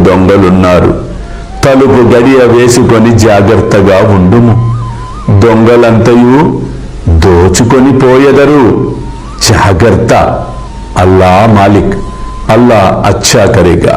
దొంగలున్నారు. తలుపు గడియ వేసుకొని జాగ్రత్తగా ఉండుము. దొంగలంతయు దోచుకొని పోయెదరు. జాగ్రత్త. అల్లా మాలిక్. అల్లా అచ్చా కరేగా.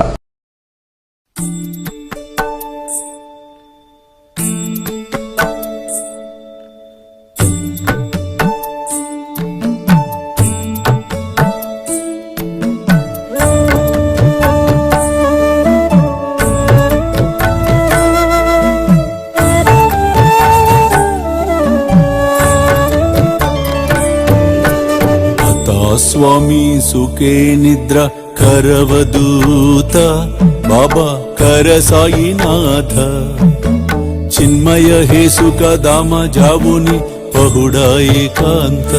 స్వామి సుఖే నిద్ర కరవదూత బాబా కర సాయినాథ చిన్మయ హే సుఖ దామ జావుని పహుడా ఏకాంత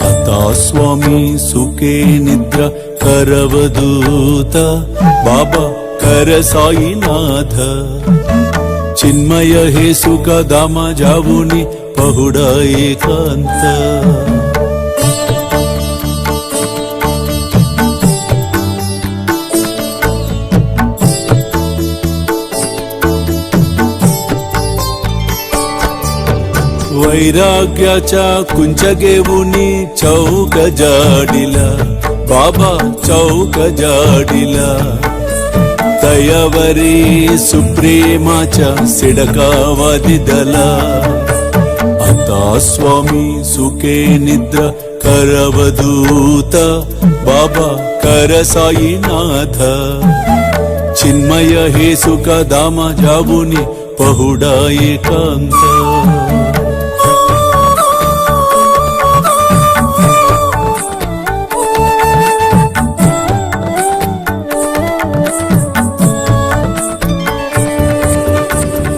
అతా స్వామి సుఖే నిద్ర కరవదూత బాబా కర సాయినాథ చిన్మయ హే సుఖ దామ జావుని పహుడా ఏకాంత वैराग्याच्या कुंचगेवुनी चौक जाडिला बाबा चौक जाडिला तयावरी सुप्रेमाच्या सिडकावादिदला आता स्वामी सुखे निद्र करवदूत बाबा कर साईनाथ चिन्मय हे सुख दामा जावुनी पहुडा एकांत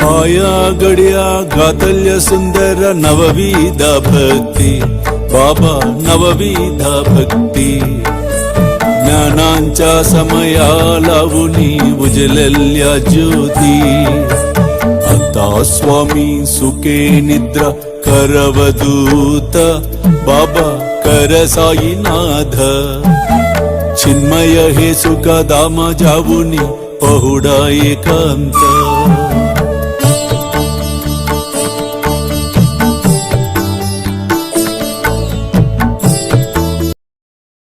आया गड्या गातल्य सुंदर नवविधा भक्ती बाबा नवविधा भक्ती ज्ञानांच्या समया लावुनी उजलल्या ज्योती आता स्वामी सुखे निद्रा करवदूत बाबा कर साईनाथ चिन्मय हे सुख दामा जावुनी पहुडा एकांत